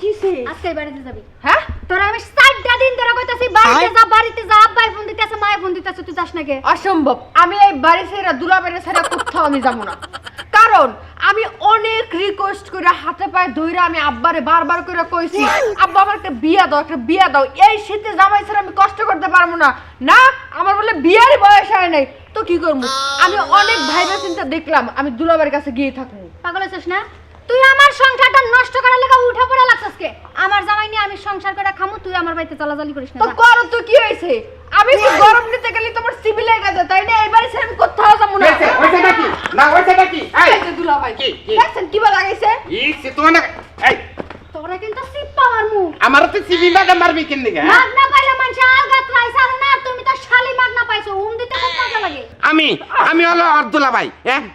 কিছে আজকে বাড়িতে যাবি। হ্যাঁ তোর আমি 4টা দিন ধরে কইতাছি বাড়িতে যা আব্বাই ফোন দিতেছে মায়ে ফোন দিতেছে তুই যাস না কে? অসম্ভব আমি এই বাড়ি ছেড়ে দুলাবাড়ি ছেড়ে কোথাও আমি যাব না কারণ আমি অনেক রিকোয়েস্ট করে হাতে পায়ে ধইরা আমি আব্বারে বারবার করে কইছি আব্বা আমার একটা বিয়া দাও এই শীতে জামাই ছাড়া আমি কষ্ট করতে পারবো না না আমার বলে বিয়ার বয়স হয় নাই তো কি করব আমি অনেক ভাইবা চিন্তা দেখলাম আমি দুলাবাড়ির কাছে গিয়ে থাকবো পাগল হইছিস না? তুই আমার সংসারটা নষ্ট করার লাগা উঠা পড়া লাগছস কে? আমার জামাই নিয়ে আমি সংসার করে খামু তুই আমার বাড়িতে চালাচালি করিস না। তো করো তো কি হইছে আমি কি গরম নিতে গেলে তোমার সিভিলে গেছে তাই না এই বাড়ি ছেড়ে আমি কোথাও যাব না হইছে নাকি না হইছে নাকি এই যে দুলাভাই কি? দেখছেন কি বা লাগাইছে এই সে তোমার না এই তোরা কিন্তু সিপ্পা মারমু। আমার তো সিবি মাগা মারবি কেন নিগা মাগনা পাইলে মানুষ আলগাত রাইছ আর না তুমি তো শালি মাগনা পাইছো দিতে খুব মজা লাগে। আমি হলো আব্দুল্লাহ ভাই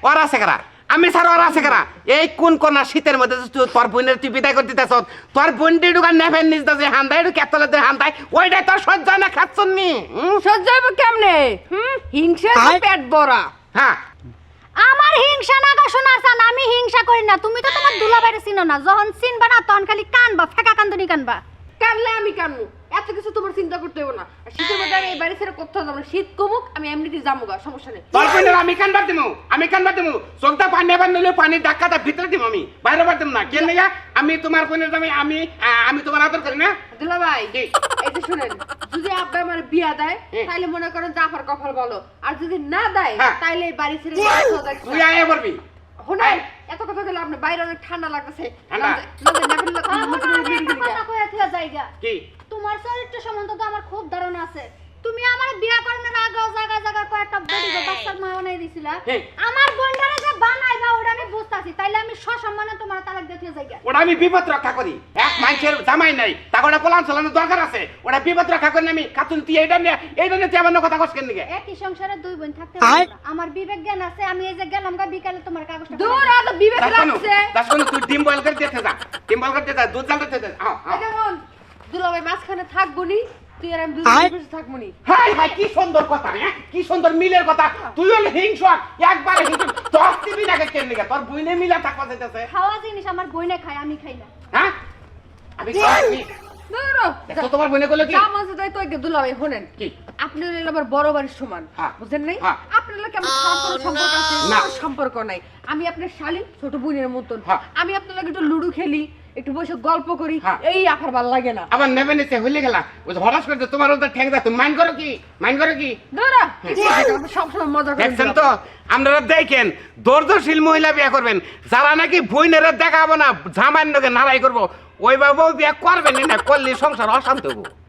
ওর আছে কারা আমি স্যার ওর আছে কারা এই কোন কোন শীতের মধ্যে তোর বোনের তুই বিদায় করতে দিতেছ তোর বোনটি ঢুকান নেফেন নিজ দাসে হান্দাই কেতলাতে হান্দাই ওইটাই তোর সহ্য হয় না খাচ্ছন নি সহ্য হইব কেমনে হিংসা পেট বড়া হ্যাঁ আমার হিংসা না গো শোনার চান আমি হিংসা করি না তুমি তো তোমার দুলাভাইরে চিনো না যখন চিনবা না তখন খালি কানবা ফেকা কান্দনি কানবা। কানলে আমি কানবো এত কিছু তোমার চিন্তা করতে হবে না আর শীতের মধ্যে আমি এই বাড়ি ছেড়ে কোথাও যাবো না শীত কমুক আমি এমনিতেই যাবো গা সমস্যা নেই তোর বোনের আমি কানবার দিমু চোখটা পানি এবার নিলে পানি ডাক্কাটা ভিতরে দিম আমি বাইরে বার দিম না কেন নিগা আমি তোমার বোনের দামে আমি তোমার আদর করি না দুলা ভাই এই যে শুনেন যদি আব্বা আমার বিয়া দেয় তাইলে মনে করেন জাফর কপাল বলো আর যদি না দেয় তাইলে এই বাড়ি ছেড়ে কোথাও যাইতে তুই আয় বলবি শুনেন এত কথা বলে আপনি বাইরে অনেক ঠান্ডা লাগতেছে কথা কইয়া থিয়া জায়গা কি তোমার চরিত্র সম্বন্ধে তো আমার খুব ধারণা আছে তুমি আমার বিয়া করানোর আগে জায়গা কয়েকটা বেটি বাচ্চার মা বানাই দিছিলা আমার বোনটারে যে বানাইবা ওটা আমি বুঝতাছি তাইলে আমি সসম্মানে তোমার তালাক দিয়ে থিয়া জায়গা ওটা আমি বিপদ রক্ষা করি এক মানুষের জামাই নাই তাকে ওটা পোলান চালানোর দরকার আছে ওটা বিপদ রক্ষা করি আমি কাতুন তুই এইটা নিয়ে তুই আমার কথা কষ্ট কেন নিগে একই সংসারে দুই বোন থাকতে পারে না আমার বিবেক জ্ঞান আছে আমি এই যে গেলাম গা বিকালে তোমার কাগজটা দূর আজ বিবেক লাগছে দাসকনো তুই ডিম বয়েল করে দিতে যা ডিম বয়েল করে যা দুধ জ্বালতে দে যেমন দুলা ভাই মাঝখানে থাকবো নি তুই আর আমি দুজন থাকবো নি হাই হাই কি সুন্দর কথা কি সুন্দর মিলের কথা তুই হল হিংসা একবার হিংসা তোর টিভি দেখে কেন নিগে তোর বইনে মিলা থাকবা যাইতেছে খাওয়া জিনিস আমার বইনে খায় আমি খাই না হ্যাঁ আমি খাই তো তোমার বইনে কইলো কি জাম আছে তাই তো আগে দুলা ভাই শুনেন কি আপনি হলেন আমার বড় বাড়ির সমান বুঝেন নাই আপনার লোক কেমন সম্পর্ক আছে না সম্পর্ক নাই আমি আপনার শালী ছোট বোনের মতন আমি আপনার লাগে একটু লুডু খেলি একটু বসে গল্প করি এই আফার ভালো লাগে না আবার নেবে নিতে হইলে গেলা ওই হঠাৎ করে তোমার ওদের ঠেক দা তুমি মাইন্ড করো কি ধরা সবসময় মজা করেন দেখছেন তো আপনারা দেখেন দর্দশীল মহিলা বিয়ে করবেন যারা নাকি বইনেরা দেখাবো না জামাইয়ের নাড়াই করবো ওই বাবু বিয়ে করবেন না করলে সংসার অশান্ত হবো।